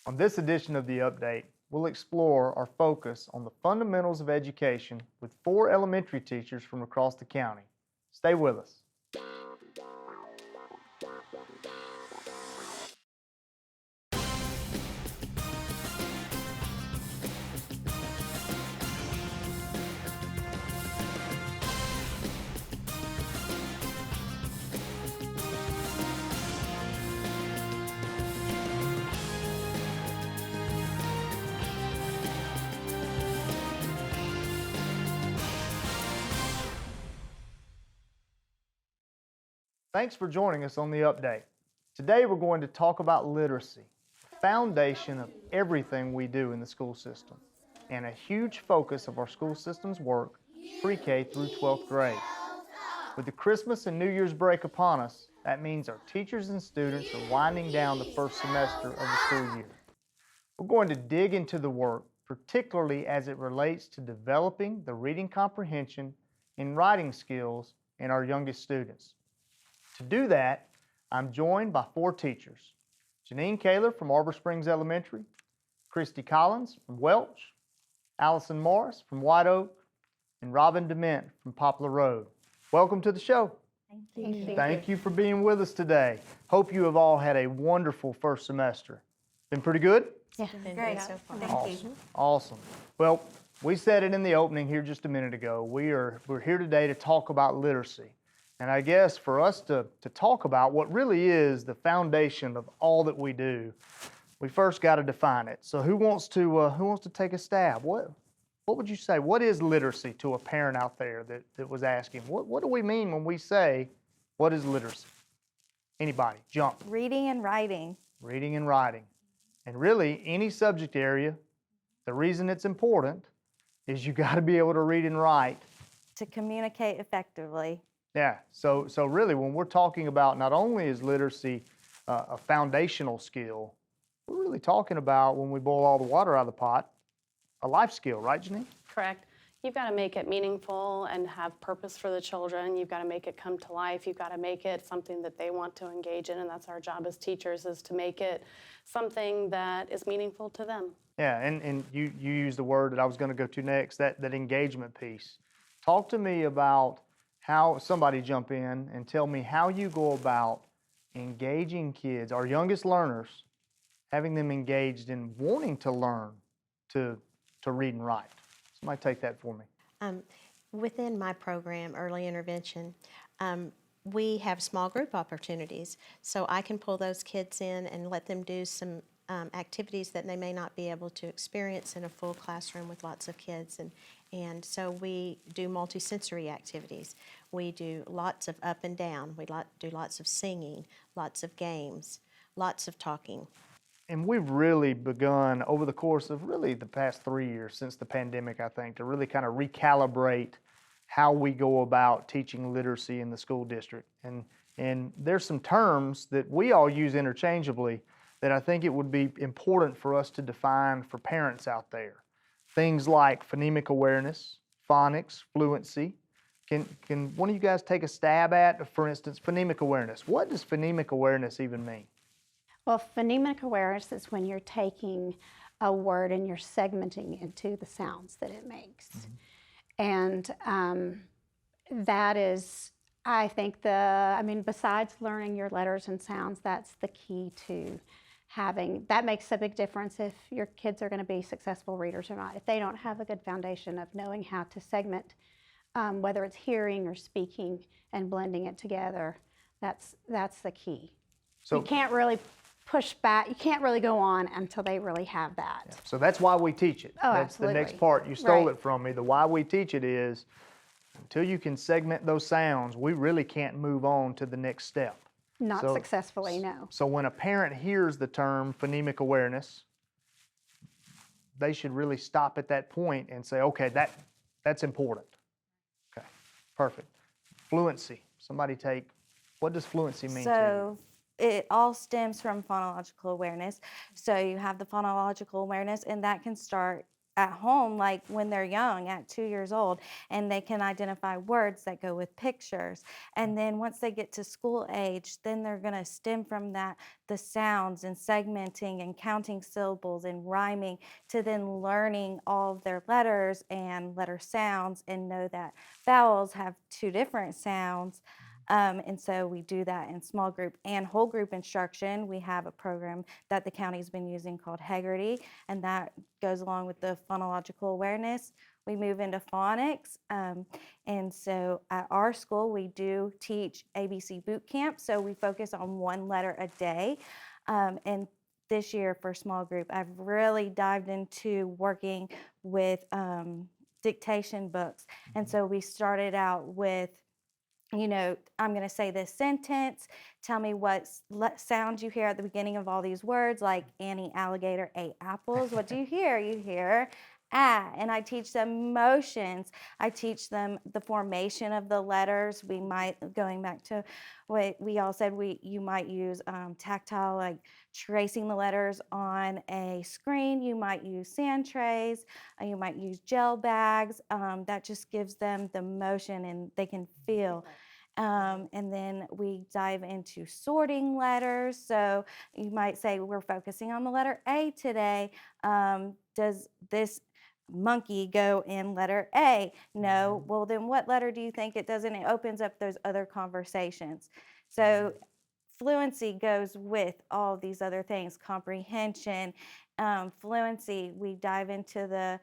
On this edition of The Update, we'll explore our focus on the fundamentals of education with 4 elementary teachers from across the county. Stay with us. Thanks for joining us on The Update. Today we're going to talk about literacy, the foundation of everything we do in the school system, and a huge focus of our school system's work, pre-K through 12th grade. With the Christmas and New Year's break upon us, that means our teachers and students are winding down the first semester of the school year. We're going to dig into the work, particularly as it relates to developing the reading comprehension and writing skills in our youngest students. To do that, I'm joined by 4 teachers: Janine Kaler from Arbor Springs Elementary, Christy Collins from Welch, Allison Morris from White Oak, and Robin Dement from Poplar Road. Welcome to the show. Thank you. Thank you for being with us today. Hope you have all had a wonderful first semester. Been pretty good? Yeah, Great so far. Thank you. Awesome. Well, we said it in the opening here just a minute ago. We're here today to talk about literacy. And I guess for us to talk about what really is the foundation of all that we do, we first got to define it. So who wants to take a stab? What would you say? What is literacy to a parent out there that was asking? What do we mean when we say, what is literacy? Anybody, jump. Reading and writing. Reading and writing. And really, any subject area, the reason it's important is you got to be able to read and write. To communicate effectively. Yeah, so really when we're talking about not only is literacy a foundational skill, we're really talking about, when we boil all the water out of the pot, a life skill, right, Janine? Correct. You've got to make it meaningful and have purpose for the children. You've got to make it come to life. You've got to make it something that they want to engage in, and that's our job as teachers, is to make it something that is meaningful to them. Yeah, and you used the word that I was going to go to next, that engagement piece. Talk to me about how, somebody jump in and tell me how you go about engaging kids, our youngest learners, having them engaged in wanting to learn to read and write. Somebody take that for me. Within my program, Early Intervention, we have small group opportunities, so I can pull those kids in and let them do some activities that they may not be able to experience in a full classroom with lots of kids. And so we do multisensory activities. We do lots of up and down. We do lots of singing, lots of games, lots of talking. And we've really begun over the course of really the past 3 years since the pandemic, I think, to really kind of recalibrate how we go about teaching literacy in the school district. And there's some terms that we all use interchangeably that I think it would be important for us to define for parents out there. Things like phonemic awareness, phonics, fluency. Can one of you guys take a stab at, for instance, phonemic awareness? What does phonemic awareness even mean? Well, phonemic awareness is when you're taking a word and you're segmenting into the sounds that it makes. Mm-hmm. And that is, I think, besides learning your letters and sounds, that's the key to having, that makes a big difference if your kids are going to be successful readers or not. If they don't have a good foundation of knowing how to segment, whether it's hearing or speaking and blending it together, that's the key. So you can't really push back, you can't really go on until they really have that. Yeah. So that's why we teach it. Oh, that's absolutely. The next part. You stole Right. it from me. The why we teach it is, until you can segment those sounds, we really can't move on to the next step. Not successfully, no. So when a parent hears the term phonemic awareness, they should really stop at that point and say, okay, that's important. Okay, perfect. Fluency. Somebody take, what does fluency mean to you? It all stems from phonological awareness. So you have the phonological awareness, and that can start at home, like when they're young, at 2 years old, and they can identify words that go with pictures. And then once they get to school age, then they're going to stem from that the sounds and segmenting and counting syllables and rhyming to then learning all of their letters and letter sounds and know that vowels have 2 different sounds. And so we do that in small group and whole group instruction. We have a program that the county's been using called Haggerty, and that goes along with the phonological awareness. We move into phonics. And so at our school, we do teach ABC boot camp. So we focus on 1 letter a day. And this year for small group, I've really dived into working with dictation books. And so we started out with, I'm going to say this sentence. Tell me what sounds you hear at the beginning of all these words, like Annie alligator ate apples. What do you hear? You hear ah. And I teach them motions. I teach them the formation of the letters. We might, going back to what we all said, you might use tactile, like tracing the letters on a screen. You might use sand trays. You might use gel bags. That just gives them the motion and they can feel. And then we dive into sorting letters. So you might say, we're focusing on the letter A today. Does this monkey go in letter A? No. Well, then what letter do you think it does? And it opens up those other conversations. So fluency goes with all these other things, comprehension, fluency. We dive into the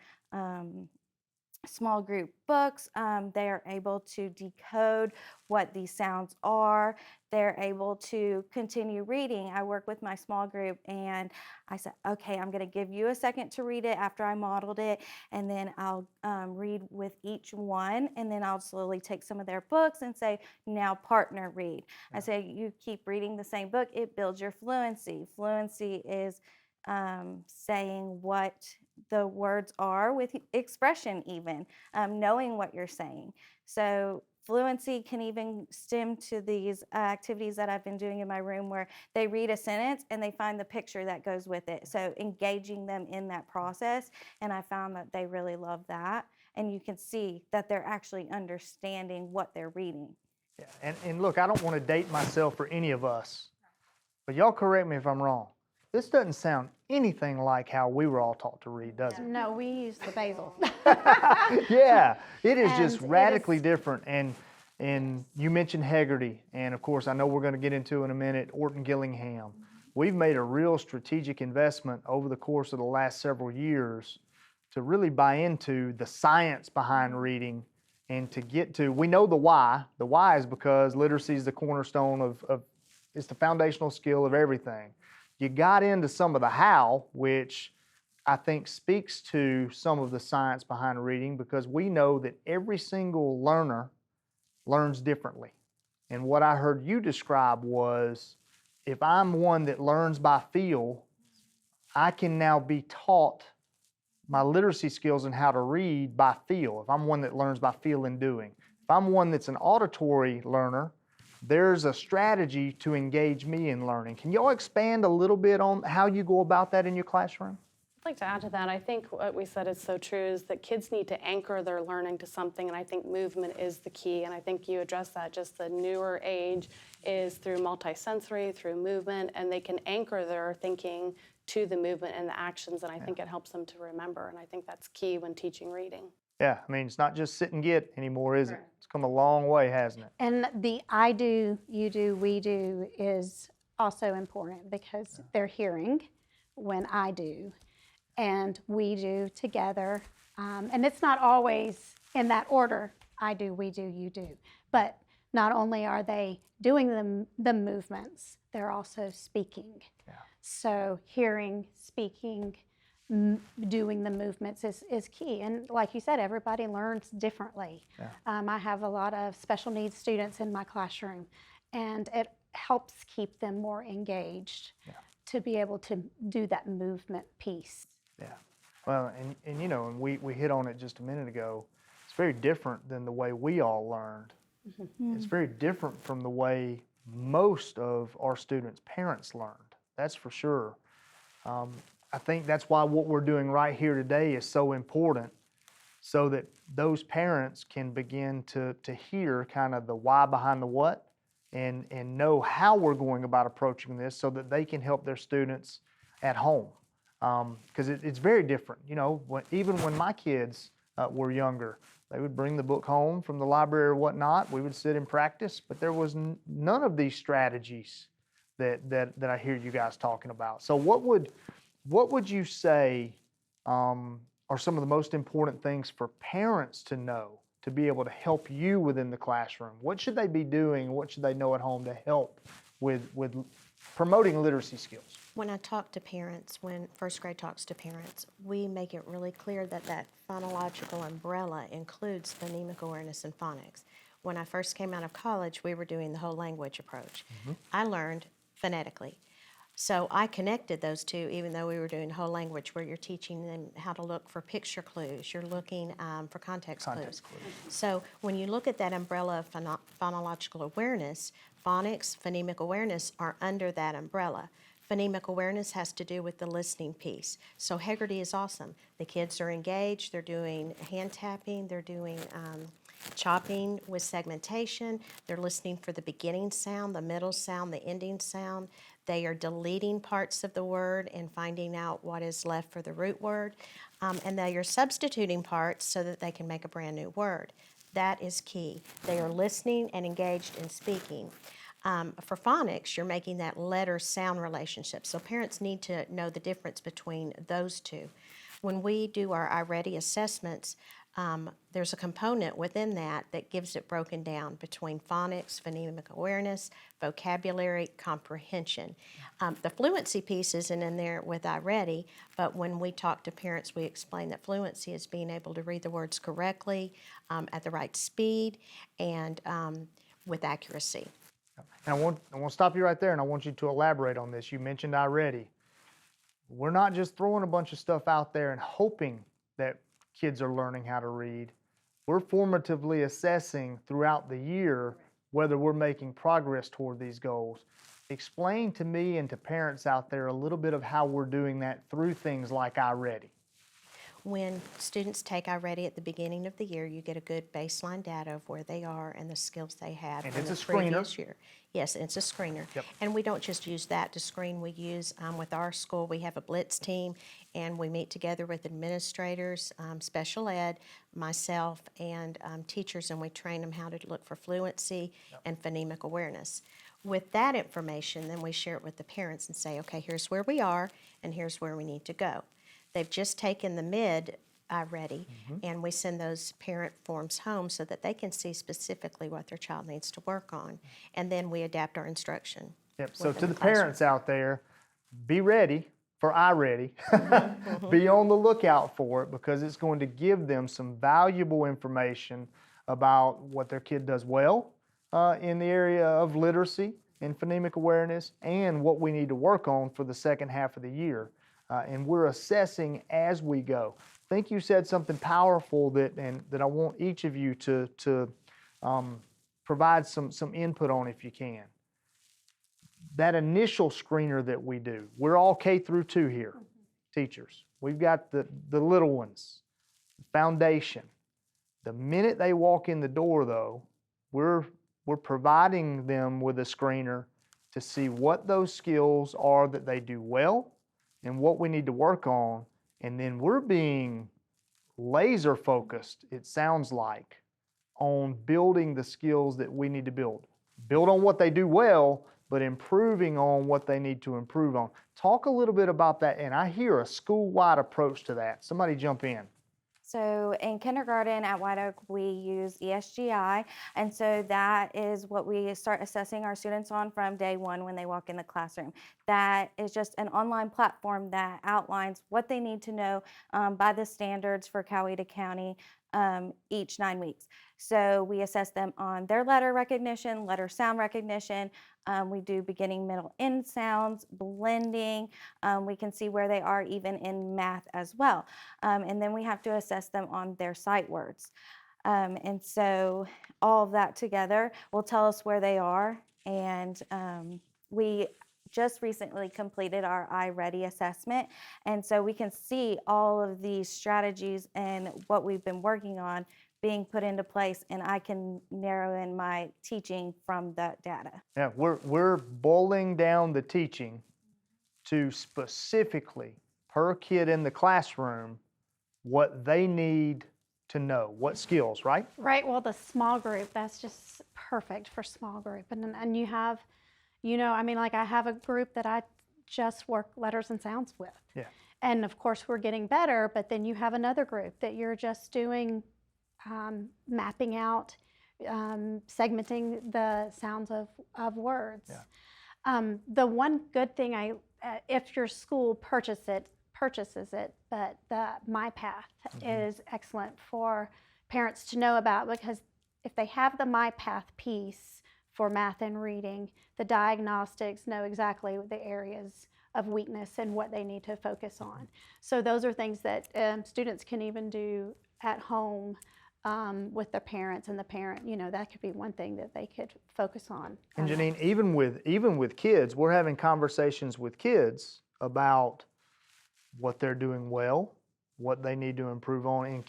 small group books. They are able to decode what these sounds are. They're able to continue reading. I work with my small group and I said, okay, I'm going to give you a second to read it after I modeled it, and then I'll read with each one, and then I'll slowly take some of their books and say, now partner read. I say, you keep reading the same book, it builds your fluency. Fluency is saying what the words are with expression, even knowing what you're saying. So fluency can even stem to these activities that I've been doing in my room where they read a sentence and they find the picture that goes with it. So engaging them in that process, and I found that they really love that. And you can see that they're actually understanding what they're reading. Yeah. And look, I don't want to date myself or any of us, but y'all correct me if I'm wrong. This doesn't sound anything like how we were all taught to read, does it? No, we use the basal. Yeah, it is just And it radically is- different. And you mentioned Haggerty, and of course, I know we're going to get into in a minute Orton Gillingham. We've made a real strategic investment over the course of the last several years to really buy into the science behind reading and to get to, we know the why. The why is because literacy is the cornerstone of it's the foundational skill of everything. You got into some of the how, which I think speaks to some of the science behind reading, because we know that every single learner learns differently. And what I heard you describe was, if I'm one that learns by feel, I can now be taught my literacy skills and how to read by feel. If I'm one that learns by feel and doing. If I'm one that's an auditory learner, there's a strategy to engage me in learning. Can y'all expand a little bit on how you go about that in your classroom? I'd like to add to that. I think what we said is so true, is that kids need to anchor their learning to something, and I think movement is the key. And I think you addressed that. Just the newer age is through multisensory, through movement, and they can anchor their thinking to the movement and the actions, and I think it helps them to remember. And I think that's key when teaching reading. Yeah, I mean, it's not just sit and get anymore, is it? It's come a long way, hasn't it? And the I do, you do, we do is also important, because they're hearing when I do and we do together. And it's not always in that order, I do, we do, you do. But not only are they doing the movements, they're also speaking. Yeah. So hearing, speaking, doing the movements is key. And like you said, everybody learns differently. Yeah. I have a lot of special needs students in my classroom, and it helps keep them more engaged to be able to do that movement piece. Yeah. Well, and you know, and we hit on it just a minute ago. It's very different than the way we all learned. It's very different from the way most of our students' parents learned. That's for sure. I think that's why what we're doing right here today is so important, so that those parents can begin to hear kind of the why behind the what, and know how we're going about approaching this so that they can help their students at home. Because it's very different. You know, even when my kids were younger, they would bring the book home from the library or whatnot. We would sit and practice, but there was none of these strategies that I hear you guys talking about. So what would you say are some of the most important things for parents to know to be able to help you within the classroom? What should they be doing? What should they know at home to help with promoting literacy skills? When I talk to parents, when first grade talks to parents, we make it really clear that that phonological umbrella includes phonemic awareness and phonics. When I first came out of college, we were doing the whole language approach. I learned phonetically. So I connected those two, even though we were doing whole language, where you're teaching them how to look for picture clues, you're looking for context clues. So when you look at that umbrella of phonological awareness, phonics, phonemic awareness are under that umbrella. Phonemic awareness has to do with the listening piece. So Heggerty is awesome. The kids are engaged, they're doing hand tapping, they're doing chopping with segmentation, they're listening for the beginning sound, the middle sound, the ending sound. They are deleting parts of the word and finding out what is left for the root word. And they are substituting parts so that they can make a brand new word. That is key. They are listening and engaged in speaking. For phonics, you're making that letter-sound relationship. So parents need to know the difference between those two. When we do our iReady assessments, there's a component within that that gives it broken down between phonics, phonemic awareness, vocabulary, comprehension. The fluency piece isn't in there with iReady, but when we talk to parents, we explain that fluency is being able to read the words correctly, at the right speed, and with accuracy. And I want to stop you right there, and I want you to elaborate on this. You mentioned iReady. We're not just throwing a bunch of stuff out there and hoping that kids are learning how to read. We're formatively assessing throughout the year whether we're making progress toward these goals. Explain to me and to parents out there a little bit of how we're doing that through things like iReady. When students take iReady at the beginning of the year, you get a good baseline data of where they are and the skills they had And in it's the a screener. previous year. Yes, it's a screener. Yep. And we don't just use that to screen. We use, with our school, we have a blitz team, and we meet together with administrators, special ed, myself, and teachers, and we train them how to look for fluency and phonemic awareness. With that information, then we share it with the parents and say, okay, here's where we are, and here's where we need to go. They've just taken the mid iReady, and we send those parent forms home so that they can see specifically what their child needs to work on. And then we adapt our instruction. Yep. So within to the classroom. parents out there, be ready for iReady. Be on the lookout for it, because it's going to give them some valuable information about what their kid does well in the area of literacy and phonemic awareness, and what we need to work on for the second half of the year. And we're assessing as we go. I think you said something powerful that I want each of you to provide some input on, if you can. That initial screener that we do, we're all K through 2 here, teachers. We've got the little ones, foundation. The minute they walk in the door, though, we're providing them with a screener to see what those skills are that they do well and what we need to work on. And then we're being laser focused, it sounds like, on building the skills that we need to build. Build on what they do well, but improving on what they need to improve on. Talk a little bit about that, and I hear a school-wide approach to that. Somebody jump in. So in kindergarten at White Oak, we use ESGI, and so that is what we start assessing our students on from day one when they walk in the classroom. That is just an online platform that outlines what they need to know by the standards for Coweta County each 9 weeks. So we assess them on their letter recognition, letter sound recognition. We do beginning, middle, end sounds, blending. We can see where they are even in math as well. And then we have to assess them on their sight words. And so all of that together will tell us where they are. And we just recently completed our iReady assessment, and so we can see all of these strategies and what we've been working on being put into place, and I can narrow in my teaching from that data. Yeah, we're boiling down the teaching to specifically per kid in the classroom what they need to know, what skills, right? Right. Well, the small group, that's just perfect for small group. And you have, I mean, like I have a group that I just work letters and sounds with. Yeah. And of course, we're getting better, but then you have another group that you're just doing mapping out, segmenting the sounds of words. Yeah. The one good thing if your school purchases it, but the MyPath is excellent for parents to know about, because if they have the MyPath piece for math and reading, the diagnostics know exactly the areas of weakness and what they need to focus on. So those are things that students can even do at home with their parents, and the parent, that could be one thing that they could focus on. And Janine, even with kids, we're having conversations with kids about what they're doing well, what they need to improve on, and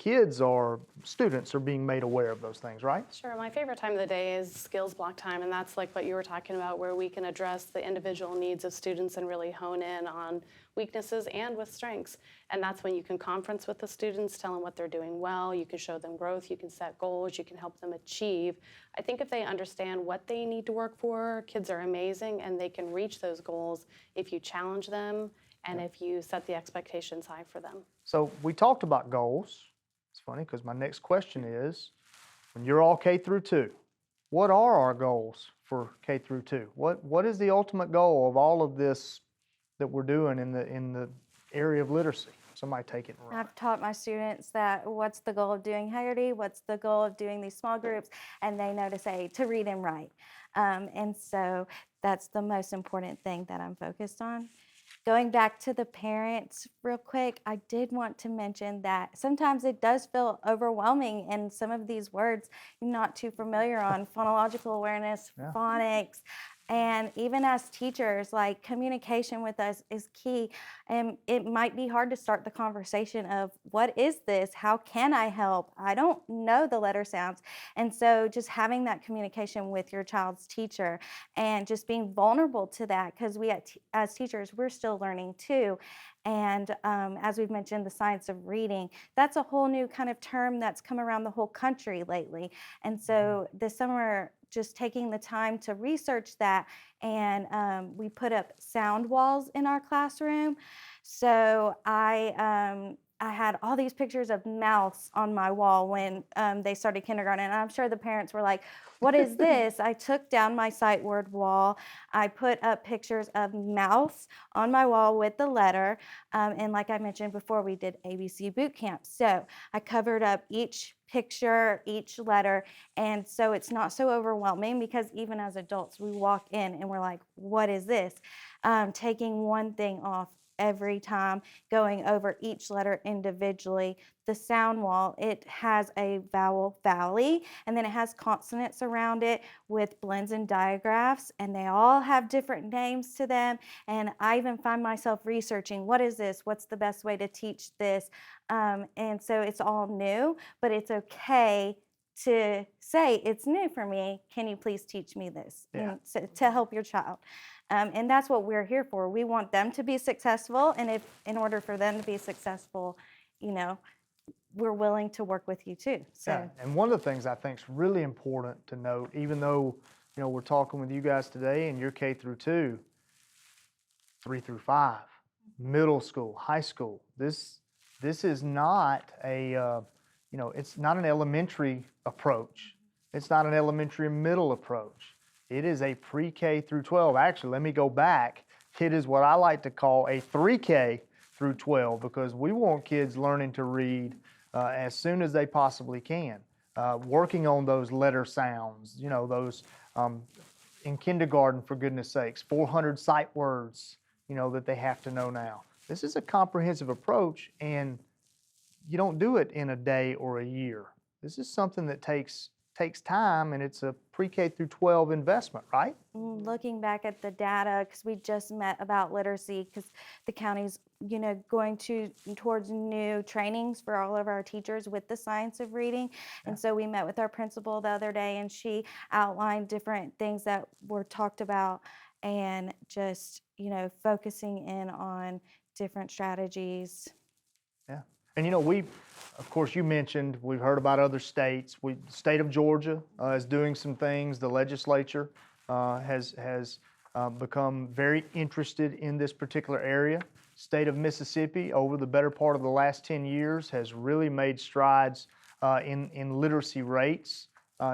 students are being made aware of those things, right? Sure. My favorite time of the day is skills block time, and that's like what you were talking about, where we can address the individual needs of students and really hone in on weaknesses and with strengths. And that's when you can conference with the students, tell them what they're doing well, you can show them growth, you can set goals, you can help them achieve. I think if they understand what they need to work for, kids are amazing and they can reach those goals if you challenge them and if you set the expectations high for them. So we talked about goals. It's funny because my next question is, when you're all K through 2, what are our goals for K through 2? What is the ultimate goal of all of this that we're doing in the area of literacy? Somebody take it and run. I've taught my students that what's the goal of doing Haggerty, what's the goal of doing these small groups, and they know to say to read and write. And so that's the most important thing that I'm focused on. Going back to the parents real quick, I did want to mention that sometimes it does feel overwhelming and some of these words you're not too familiar on, phonological awareness, phonics, and even as teachers, like communication with us is key. And it might be hard to start the conversation of what is this? How can I help? I don't know the letter sounds. And so just having that communication with your child's teacher and just being vulnerable to that, because we as teachers, we're still learning too. And as we've mentioned, the science of reading, that's a whole new kind of term that's come around the whole country lately. And so this summer, just taking the time to research that, and we put up sound walls in our classroom. So I had all these pictures of mouths on my wall when they started kindergarten, and I'm sure the parents were like, what is this? I took down my sight word wall. I put up pictures of mouths on my wall with the letter, and like I mentioned before, we did ABC boot camp. So I covered up each picture, each letter, and so it's not so overwhelming, because even as adults, we walk in and we're like, what is this? Taking one thing off every time, going over each letter individually. The sound wall, it has a vowel valley, and then it has consonants around it with blends and digraphs, and they all have different names to them. And I even find myself researching, what is this? What's the best way to teach this? And so it's all new, but it's okay to say, it's new for me. Can you please teach me this? Yeah. And so, to help your child. And that's what we're here for. We want them to be successful, and if in order for them to be successful, we're willing to work with you too. So. Yeah. And one of the things I think is really important to note, even though we're talking with you guys today and you're K through 2, 3 through 5, middle school, high school. This is not it's not an elementary approach. It's not an elementary and middle approach. It is a pre-K through 12. Actually, let me go back. It is what I like to call a 3K through 12, because we want kids learning to read as soon as they possibly can. Working on those letter sounds, those in kindergarten, for goodness sakes, 400 sight words, that they have to know now. This is a comprehensive approach, and you don't do it in a day or a year. This is something that takes takes time, and it's a pre-K through 12 investment, right? Looking back at the data, because we just met about literacy, because the county's, going towards new trainings for all of our teachers with the science of reading. And so we met with our principal the other day, and she outlined different things that were talked about, and just, focusing in on different strategies. Yeah. And of course, you mentioned, we've heard about other states. The state of Georgia is doing some things. The legislature has become very interested in this particular area. State of Mississippi, over the better part of the last 10 years, has really made strides in literacy rates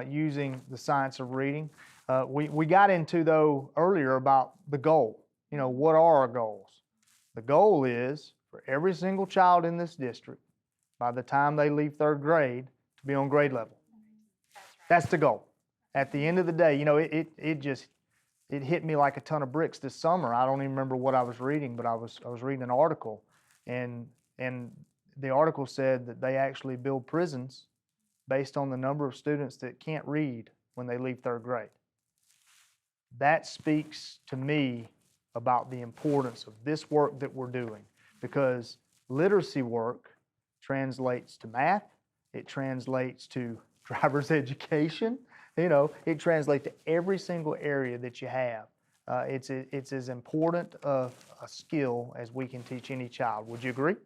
using the science of reading. We got into, though, earlier about the goal. What are our goals? The goal is for every single child in this district, by the time they leave third grade, to be on grade level. That's the goal. At the end of the day, it hit me like a ton of bricks this summer. I don't even remember what I was reading, but I was reading an article, and the article said that they actually build prisons based on the number of students that can't read when they leave third grade. That speaks to me about the importance of this work that we're doing, because literacy work translates to math, it translates to driver's education, it translates to every single area that you have. It's as important of a skill as we can teach any child. Would you agree?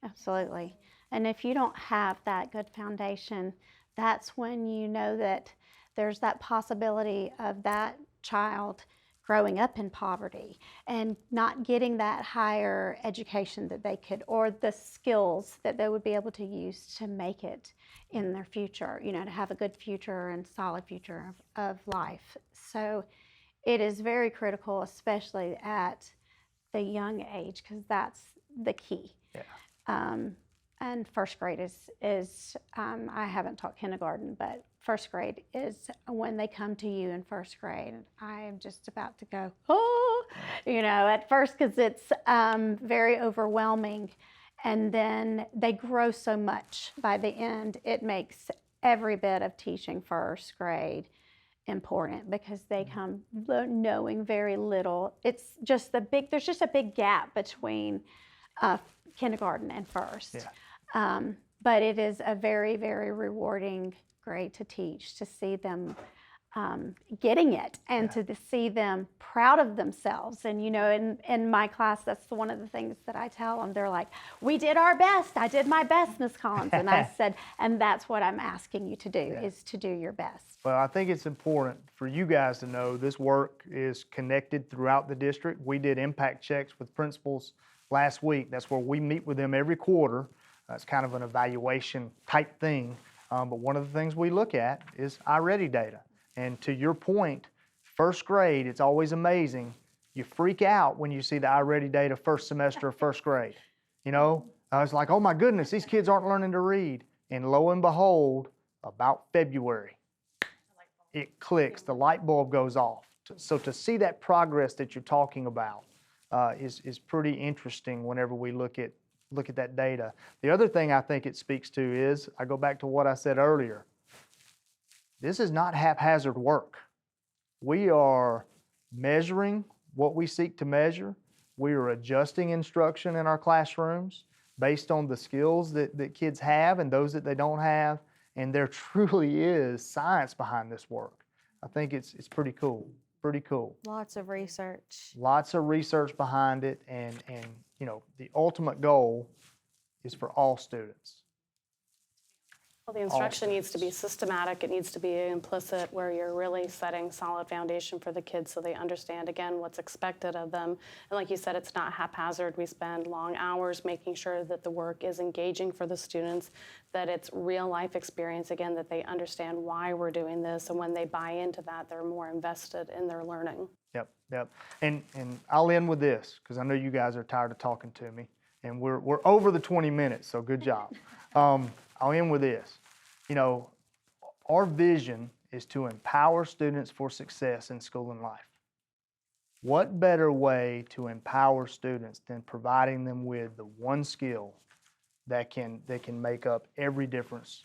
Absolutely. And if you don't have that good foundation, that's when you know that there's that possibility of that child growing up in poverty and not getting that higher education that they could, or the skills that they would be able to use to make it in their future, to have a good future and solid future of life. So it is very critical, especially at the young age, because that's the key. Yeah. And first grade is I haven't taught kindergarten, but first grade is when they come to you in first grade. I am just about to go, at first, because it's very overwhelming. And then they grow so much by the end. It makes every bit of teaching first grade important, because they come knowing very little. It's just there's just a big gap between kindergarten and first. Yeah. But it is a very, very rewarding grade to teach, to see them getting it, and to see them proud of themselves. And in my class, that's one of the things that I tell them. They're like, "We did our best. I did my best, Miss Collins." And I said, and that's what I'm asking you to do, is to do your best. Well, I think it's important for you guys to know this work is connected throughout the district. We did impact checks with principals last week. That's where we meet with them every quarter. It's kind of an evaluation type thing. But one of the things we look at is iReady data. And to your point, first grade, it's always amazing. You freak out when you see the iReady data first semester of first grade. It's like, oh my goodness, these kids aren't learning to read. And lo and behold, about February, it clicks, the light bulb goes off. So to see that progress that you're talking about is pretty interesting whenever we look at that data. The other thing I think it speaks to is, I go back to what I said earlier, this is not haphazard work. We are measuring what we seek to measure. We are adjusting instruction in our classrooms based on the skills that kids have and those that they don't have. And there truly is science behind this work. I think it's pretty cool. Pretty cool. Lots of research. Lots of research behind it, and the ultimate goal is for all students. Well, the instruction needs to be systematic. It needs to be implicit, where you're really setting solid foundation for the kids so they understand, again, what's expected of them. And like you said, it's not haphazard. We spend long hours making sure that the work is engaging for the students, that it's real life experience, again, that they understand why we're doing this. And when they buy into that, they're more invested in their learning. Yep. And I'll end with this, because I know you guys are tired of talking to me. And we're over the 20 minutes, so good job. I'll end with this. Our vision is to empower students for success in school and life. What better way to empower students than providing them with the one skill that can make up every difference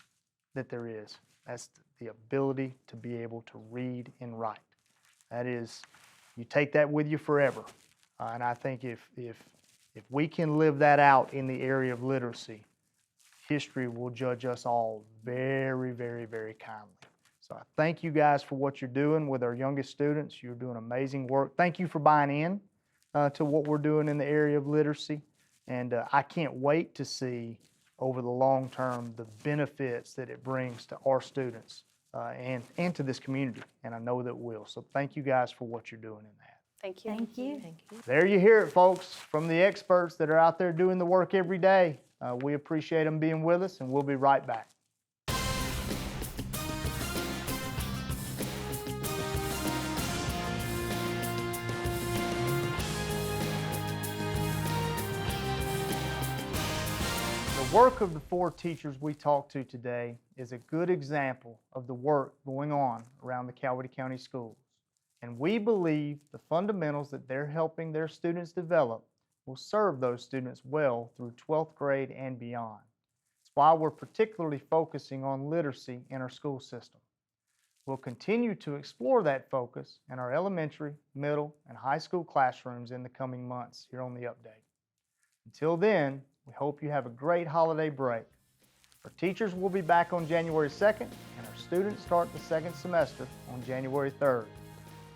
that there is? That's the ability to be able to read and write. That is, you take that with you forever. And I think if we can live that out in the area of literacy, history will judge us all very, very, very kindly. So I thank you guys for what you're doing with our youngest students. You're doing amazing work. Thank you for buying in to what we're doing in the area of literacy. And I can't wait to see over the long term the benefits that it brings to our students and to this community. And I know that it will. So thank you guys for what you're doing in that. Thank you. Thank you. Thank you. There you hear it, folks, from the experts that are out there doing the work every day. We appreciate them being with us, and we'll be right back. The work of the 4 teachers we talked to today is a good example of the work going on around the Coweta County schools. And we believe the fundamentals that they're helping their students develop will serve those students well through 12th grade and beyond. That's why we're particularly focusing on literacy in our school system. We'll continue to explore that focus in our elementary, middle, and high school classrooms in the coming months here on The Update. Until then, we hope you have a great holiday break. Our teachers will be back on January 2nd, and our students start the second semester on January 3rd.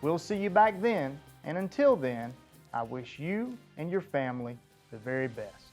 We'll see you back then, and until then, I wish you and your family the very best.